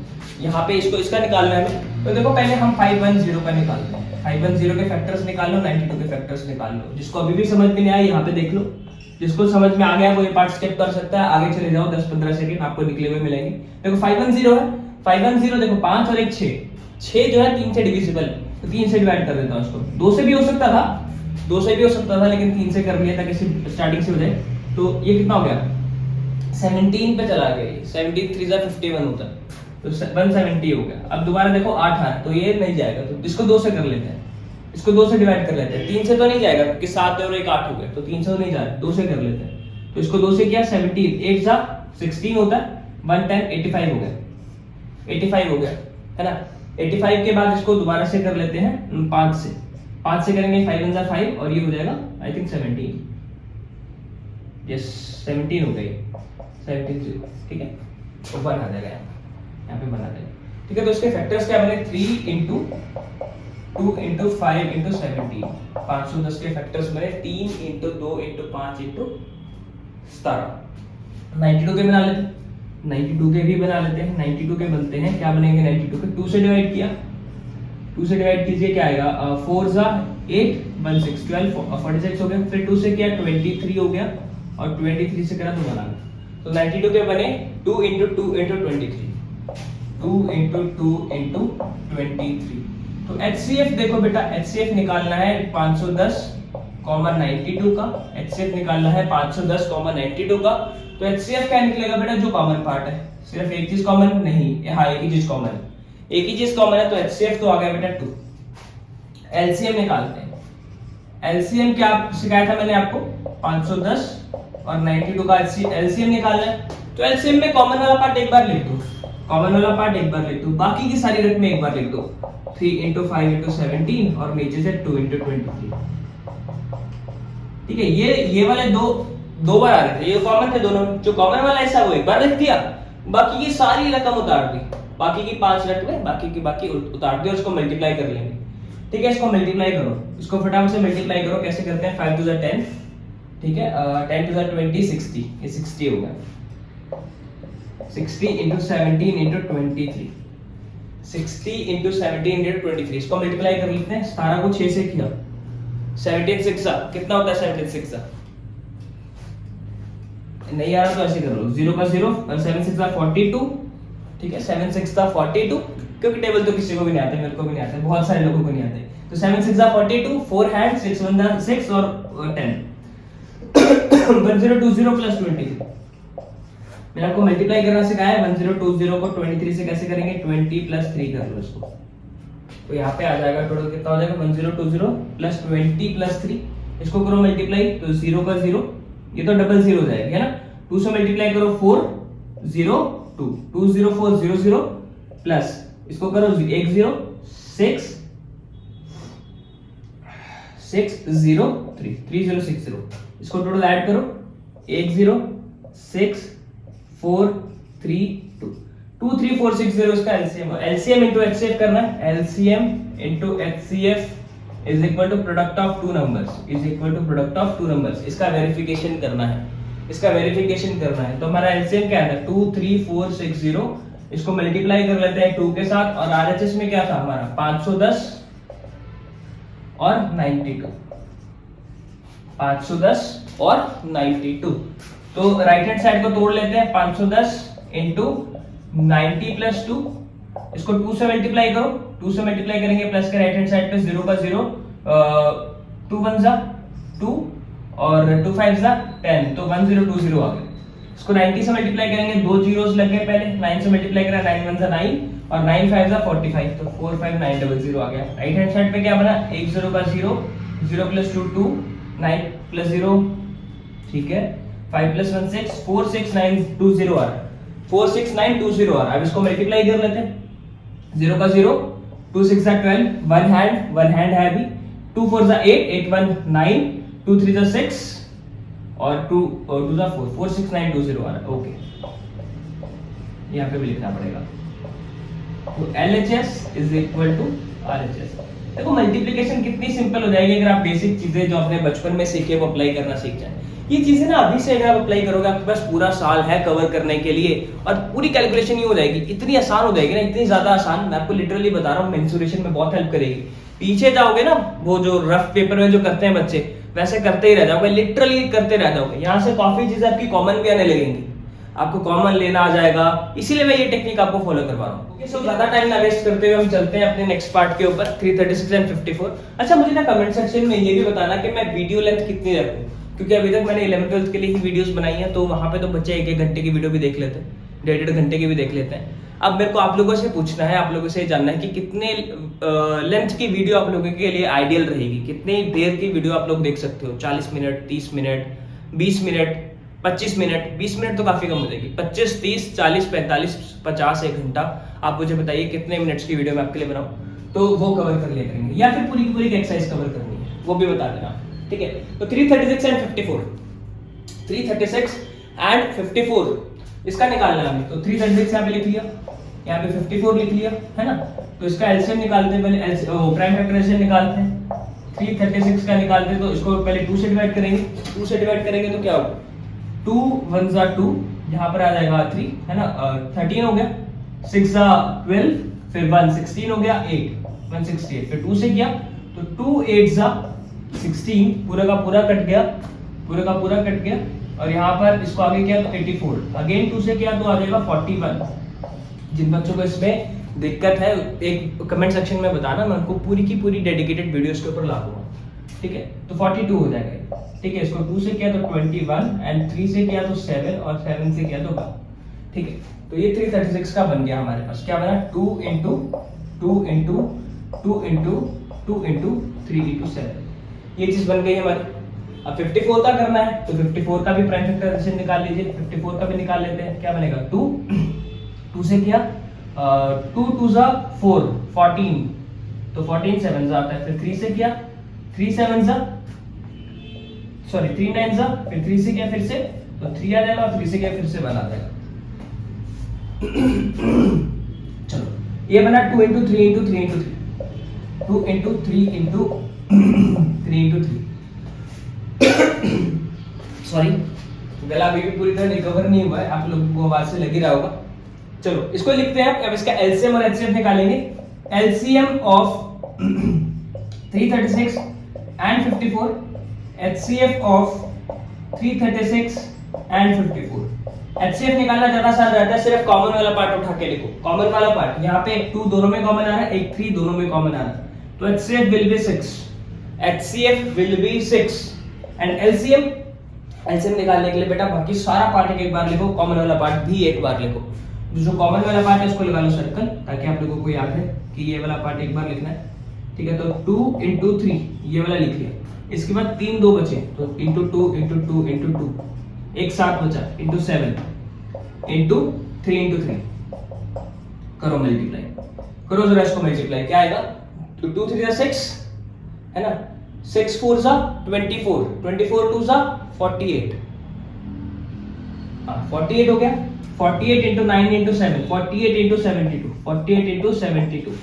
यहाँ पे इसका निकालना है हमें। तो देखो पहले हम 510 का निकालते हैं। 510 के फैक्टर्स निकाल लो, 92 के फैक्टर्स निकाल लो। जिसको अभी भी समझ में नहीं आया यहाँ पे देख लो, जिसको समझ में आ गया वो ये पार्ट स्किप कर सकता है, आगे चले जाओ 10-15 सेकंड आपको निकले हुए मिलेंगे। देखो 510 है, 510 देखो 5 और 1 6 जो है 3 से डिविजिबल है, तो 3 से डिवाइड कर देता हूं इसको। 2 से भी हो सकता था, 2 से भी हो सकता था, लेकिन 3 से कर लिया ताकि स्टार्टिंग से हो जाए। तो ये कितना हो गया, 17 पे चला गया। 17 3 जा 51 होता है, तो 170 हो गया। अब दोबारा देखो 8 आ रहा है, तो ये नहीं जाएगा, तो इसको 2 से कर लेते हैं, इसको 2 से डिवाइड कर लेते हैं। 3 से तो नहीं जाएगा क्योंकि 7 और 1 8 हो गए, तो 3 से तो नहीं जा रहा, 2 से कर लेते हैं। तो इसको 2 से किया 17 8 जा 16 होता है, 110 85 हो गया, 85 हो गया, है ना। 85 के बाद इसको दोबारा से कर लेते हैं 5 से करेंगे 5 1 जा 5 और ये हो जाएगा आई थिंक 17, यस 17 हो गई, 17 ठीक है। तो 1 आ जाएगा यहाँ पे बना देंगे, ठीक है। तो इसके फैक्टर्स क्या बने, 3 into 2 into 5 into 17, 510 के फैक्टर्स बने 3 into 2 into 5 into 17। 92 के बना लेते हैं, 92 के भी बना लेते हैं। 92 के बनते हैं, क्या बनेंगे 92 के, 2 से डिवाइड किया, 2 से डिवाइड कीजिए क्या आएगा, 4 जा 8 1 6 12 46 हो गया। फिर 2 से किया 23 हो गया, और 23 से करा तो बना। तो 92 के बने 2 into 2 into 23, 2 into 2 into 23। तो HCF देखो बेटा, HCF निकालना है 510, 92 का। HCF निकालना है 510, 92 का। तो HCF क्या निकलेगा बेटा, जो कॉमन पार्ट है। सिर्फ एक चीज कॉमन नहीं, हाँ एक ही चीज कॉमन है, एक ही चीज कॉमन है, तो HCF तो आ गया बेटा 2। LCM निकालते हैं। LCM क्या सिखाया था मैंने आपको, 510 और 92 का LCM निकालना है। तो LCM में कॉमन वाला पार्ट एक बार लिख दो, कॉमन वाला पार्ट एक बार लिख दो, बाकी की सारी रकमें एक बार लिख दो। 3 into 5 into 17 और नीचे से 2 into 23, ठीक है। ये वाले दो बार आ रहे थे, ये कॉमन थे दोनों। जो कॉमन वाला ऐसा वो एक बार लिख दिया, बाकी की सारी रकम उतार दी, बाकी की 5 रकमें बाकी उतार दी और इसको मल्टीप्लाई कर लेंगे, ठीक है। इसको मल्टीप्लाई करो, इसको फटाफट से मल्टीप्लाई करो। कैसे करते हैं, 5 to the 10, ठीक है, 10 to the 20 60, ये 60 हो गया। 60 into 17 into 23, 60 into 17 into 23, इसको मल्टीप्लाई कर लेते हैं। 17 को 6 से किया, 17 6 कितना होता है, 17 6 नहीं आ रहा तो ऐसे कर लो, 0 का 0 और 7 6 42, ठीक है। 7 6 42, क्योंकि टेबल तो किसी को भी नहीं आते, मेरे को भी नहीं आते, बहुत सारे लोगों को नहीं आते। तो 7 6 42, 4 हैंड 6 1 6 और 10 1020 प्लस 23। मैंने आपको मल्टीप्लाई करना सिखाया है। 1020 को 23 से कैसे करेंगे, 20 प्लस 3 कर लो इसको, तो यहाँ पे आ जाएगा टोटल कितना हो जाएगा, 1020 प्लस 20 प्लस 3, इसको करो मल्टीप्लाई, तो 0 का 0, ये तो डबल 0 हो जाएगी, है ना। 2 से मल्टीप्लाई करो 4 0 2 2 0 4 0 0 प्लस इसको करो 1 0 6 6 0 3 3 0 6 0, इसको टोटल ऐड करो 1 0 6 4 3 2 2 3 4 6 0, इसका LCM into HCF करना है। LCM into HCF is equal to product of two numbers, is equal to product of two numbers। इसका वेरिफिकेशन करना है, इसका वेरिफिकेशन करना है। तो हमारा LCM क्या है, 2 3 4 6 0, इसको मल्टीप्लाई कर लेते हैं 2 के साथ। और RHS में क्या था हमारा, 510 और 92, 510 और 92। तो राइट हैंड साइड को तोड़ लेते हैं, 510 into 90 plus 2, इसको 2 से मल्टीप्लाई करो, 2 से मल्टीप्लाई करेंगे प्लस के राइट हैंड साइड पे 0 का 0, 2 1 जा 2 और 2 5 जा 10, तो 1020 आ गया। इसको 90 से मल्टीप्लाई करेंगे, 2 जीरोस लग गए पहले, 9 से मल्टीप्लाई करा 9 1 जा 9 और 9 5 जा 45, तो 45900 आ गया। राइट हैंड साइड पे क्या बना, 1 0 का 0, 0 plus 2 2, 9 plus 0, ठीक है, 5 plus 1 6, 46920 आ रहा है, 46920 आ रहा है। अब इसको मल्टीप्लाई कर लेते हैं, 0 का 0, 2 6 जा 12, वन हैंड है अभी, 2 4 जा 8, 8 1 9, 2 3 जा 6 और 2 जा 4, 46920 आ रहा है। ओके, यहाँ पे भी लिखना पड़ेगा। तो LHS is equal to RHS। देखो मल्टीप्लिकेशन कितनी सिंपल हो जाएगी अगर आप बेसिक चीजें जो आपने बचपन में सीखे वो अप्लाई करना सीख जाए। ये चीजें ना अभी से अगर आप अप्लाई करोगे, आपके पास पूरा साल है कवर करने के लिए और पूरी कैलकुलेशन ही हो जाएगी। इतनी आसान हो जाएगी ना, इतनी ज्यादा आसान, मैं आपको लिटरली बता रहा हूँ, मेंसुरेशन में बहुत हेल्प करेगी। पीछे जाओगे ना, वो जो रफ पेपर में जो करते हैं बच्चे, वैसे करते ही रह जाओगे, लिटरली करते रह जाओगे। यहाँ से काफी चीजें आपकी कॉमन भी आने लगेंगी, आपको कॉमन लेना आ जाएगा। इसीलिए मैं ये टेक्निक आपको फॉलो करवा रहा हूँ। ओके, सो ज्यादा टाइम ना वेस्ट करते हुए हम चलते हैं अपने नेक्स्ट पार्ट के ऊपर, 336 एंड 54। अच्छा, मुझे ना कमेंट सेक्शन में ये भी बताना कि मैं वीडियो लेंथ कितनी रखूं, क्योंकि अभी तक मैंने 11th 12th के लिए ही वीडियोस बनाई हैं, तो वहां पे तो बच्चे 1-1 घंटे की वीडियो भी देख लेते हैं, 1.5 घंटे की भी देख लेते हैं। अब मेरे को आप लोगों से पूछना है, आप लोगों से जानना है कि कितने लेंथ की वीडियो आप लोगों के लिए आइडियल रहेगी, कितनी देर की वीडियो आप लोग देख सकते हो। 40 minute, 30 minute, 20 minute, 25 minute. 20 minute तो काफी कम हो जाएगी। 25, 30, 40, 45, 50, 1 घंटा। आप मुझे बताइए कितने मिनट्स की वीडियो मैं आपके लिए बनाऊं, तो वो कवर कर लिया करेंगे, या फिर पूरी की पूरी एक्सरसाइज कवर करनी है वो भी बता देना, ठीक है। तो 336 एंड 54, 336 एंड 54 इसका निकालना है हमें। तो 336 यहाँ पे लिख लिया, यहाँ पे 54 लिख लिया, है ना। तो इसका एलसीएम निकालते हैं पहले, प्राइम फैक्टराइजेशन निकालते हैं। 336 का निकालते हैं तो इसको पहले 2 से डिवाइड करेंगे। 2 से डिवाइड करेंगे तो क्या होगा, 2 1 जा 2, यहाँ पर आ जाएगा 3, है ना। 13 हो गया, 6 जा 12, फिर 1 16 हो गया, 8 168, फिर 2 से किया तो 2 8 जा 16, पूरा का पूरा कट गया, पूरा का पूरा कट गया। और यहाँ पर इसको आगे किया तो 84, अगेन 2 से किया तो आ जाएगा 41। जिन बच्चों को इसमें दिक्कत है एक कमेंट सेक्शन में बताना, मैं उनको पूरी की पूरी डेडिकेटेड वीडियोस के ऊपर ला दूंगा, ठीक है। तो 42 हो जाएगा, ठीक है। इसको 2 से किया तो 21 एंड 3 से किया तो 7 और 7 से किया तो 1, ठीक है। तो ये 336 का बन गया हमारे पास। क्या बना, 2 into 2 into 2 into 2 into 3 into 7, ये चीज बन गई हमारी। अब 54 का करना है तो 54 का भी प्राइम फैक्टराइजेशन निकाल लीजिए। 54 का भी निकाल लेते हैं। क्या बनेगा, 2 से किया 2 2 जा 4 14, तो 14 7 जा आता है। फिर 3 से किया 3 7 जा, सॉरी 3 9 जा, फिर 3 से किया फिर से तो 3 आ जाएगा, और 3 से किया फिर से 1 आ जाएगा। चलो, ये बना 2 into 3 into 3 into 3, 2 into 3 into 3 into 3। Sorry, गला अभी भी पूरी तरह रिकवर नहीं हुआ है, आप लोगों को आवाज से लगी रहा होगा। चलो, इसको लिखते हैं। अब इसका एलसीएम और एचसीएफ निकालेंगे। LCM of 336 and 54, HCF of 336 and 54। HCF निकालना ज्यादा आसान रहता है, सिर्फ कॉमन वाला पार्ट उठा के लिखो। कॉमन वाला पार्ट यहाँ पे 2 दोनों में कॉमन आ रहा है, एक 3 दोनों में कॉमन आ रहा है, तो HCF will be 6, HCF will be 6 and LCM. LCM निकालने के लिए बेटा बाकी सारा पार्ट एक बार लिखो, कॉमन वाला पार्ट भी एक बार लिखो। जो कॉमन वाला पार्ट है उसको लगा लो सर्कल, ताकि आप लोगों को याद है कि ये वाला पार्ट एक बार लिखना है, ठीक है। तो 2 into 3 ये वाला लिख लिया। इसके बाद 3 2 बचे, तो into 2 into 2 into 2, एक 7 बचा, into 7 into 3 into 3। करो मल्टीप्लाई, करो जरा इसको मल्टीप्लाई, क्या आएगा, तो 2 3 6, है ना। 6 4 जा 24, 24 2 जा 48, 48 हो गया। 48 into 9 into 7, 48 into 72, 48 into 72,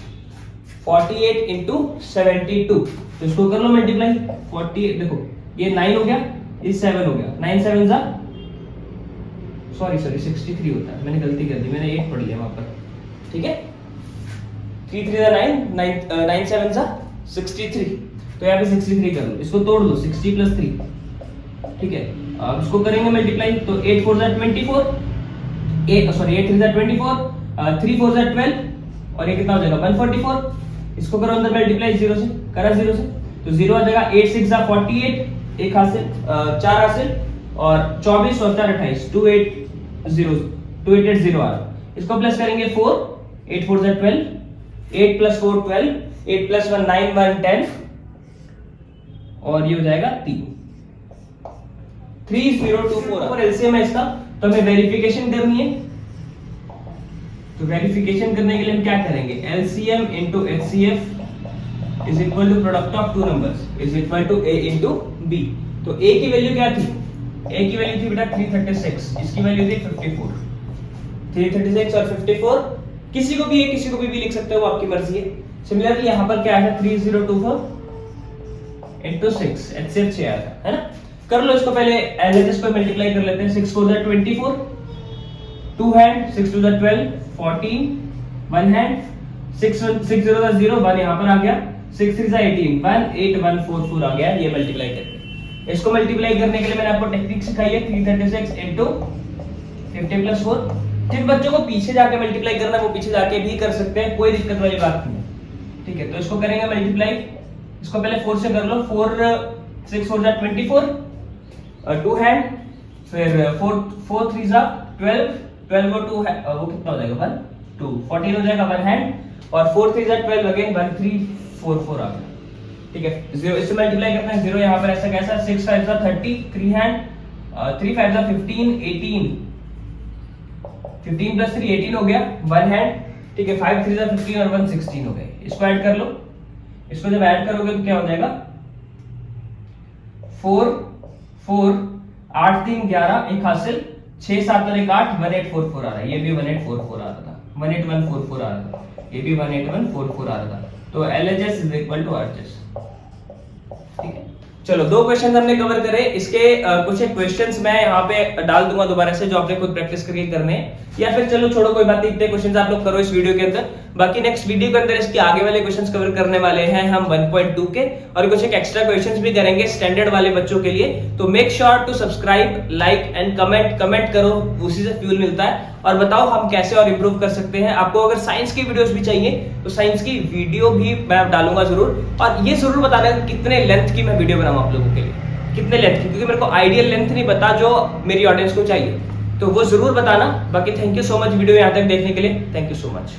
48 into 72। तो इसको कर लो मल्टीप्लाई। 48 देखो, ये 9 हो गया, ये 7 हो गया, 9 7 जा, सॉरी 63 होता है, मैंने गलती कर दी, मैंने 8 पढ़ लिया वहां पर, ठीक है। 3 3 जा 9, 9 7 जा 63, तो यहाँ पे 63 कर लो। इसको तोड़ दो, 60 plus 3, ठीक है। अब इसको करेंगे मल्टीप्लाई, तो 8 4 जा 24, 8 3 जा 24, 3 4 जा 12, और ये कितना हो जाएगा 144। इसको करो अंदर मल्टीप्लाई 0 से, करा 0 से, तो 0 आ जाएगा। 8 6 जा 48, एक हासिल, 4 हासिल, और 24 और 4 28, 2880 आ रहा। इसको प्लस करेंगे 4, 8 4 जा 12, 8 plus 4 12, 8 plus 1 9 1 10, और ये हो जाएगा 3, 3024। और एलसीएम है इसका, तो हमें वेरिफिकेशन करनी है। तो वेरिफिकेशन करने के लिए हम क्या करेंगे, LCM into HCF is equal to product of two numbers is equal to A into B. तो ए की वैल्यू क्या थी, ए की वैल्यू थी बेटा 336, इसकी वैल्यू थी 54। 336 और 54, किसी को भी ए किसी को भी लिख सकते हो, वो आपकी मर्जी है। सिमिलरली यहाँ पर क्या आया था 3024 into 6, HCF 6 आया था, है ना। कर लो इसको पहले LHS को मल्टीप्लाई कर लेते हैं। 6 4 जा 24, 2 हैंड, 6 2 जा 12, 14, 1 हैंड, 6 0 जा 0, 1 यहाँ पर आ गया, 6 3 जा 18, 18144 आ गया ये मल्टीप्लाई करके। इसको मल्टीप्लाई करने के लिए मैंने आपको टेक्निक सिखाई है 336 into 50 + 4। जिन बच्चों को पीछे जाके मल्टीप्लाई करना है वो पीछे जाके भी कर सकते हैं, कोई दिक्कत वाली बात नहीं है, ठीक है। तो इसको करेंगे मल्टीप्लाई, इसको पहले 4 से कर लो। 4 6 4 जा 24, 2 हैंड, फिर 4 3 जा 12, 12 वो 2 है, वो कितना हो जाएगा 1 2, 14 हो जाएगा 1 हैंड, और 4 3 जा 12 अगेन 1 3 4 4 आ गया, ठीक है। 0 इससे मल्टीप्लाई करना है, 0 यहाँ पर ऐसा कैसा, 6 5 जा 30, 3 हैंड, 3 5 जा 15, 18, 15 + 3 18 हो गया, 1 हैंड, ठीक है। 5 3 जा 15 और 1 16 हो गए। इसको ऐड कर लो, इसको जब ऐड करोगे तो क्या हो जाएगा 4 4 8 3 11, एक हासिल, 6 7 और 1 8, 1844 आ रहा है। ये भी 1844 आ रहा था, 18144 आ रहा था, ये भी 18144 आ रहा था। तो LHS = RHS, ठीक है। चलो 2 क्वेश्चन हमने कवर करे। इसके कुछ एक क्वेश्चंस मैं यहाँ पे डाल दूंगा दोबारा से, जो आपने खुद प्रैक्टिस करके करने हैं, या फिर चलो छोड़ो कोई बात नहीं, इतने क्वेश्चंस आप लोग करो इस वीडियो के अंदर। बाकी नेक्स्ट वीडियो के अंदर इसके आगे वाले क्वेश्चंस कवर करने वाले हैं हम 1.2 के, और कुछ एक एक्स्ट्रा क्वेश्चंस भी करेंगे स्टैंडर्ड वाले बच्चों के लिए। तो make sure to subscribe, like and comment करो, उसी से फ्यूल मिलता है। और बताओ हम कैसे और इंप्रूव कर सकते हैं। आपको अगर साइंस की वीडियोस भी चाहिए तो साइंस की वीडियो भी मैं डालूंगा जरूर, और ये जरूर बताना कितने लेंथ की मैं वीडियो बनाऊं आप लोगों के लिए, कितने लेंथ की, क्योंकि मेरे को आइडियल लेंथ नहीं पता जो मेरी ऑडियंस को चाहिए, तो वो जरूर बताना। बाकी thank you so much video यहाँ तक देखने के लिए, थैंक यू सो मच।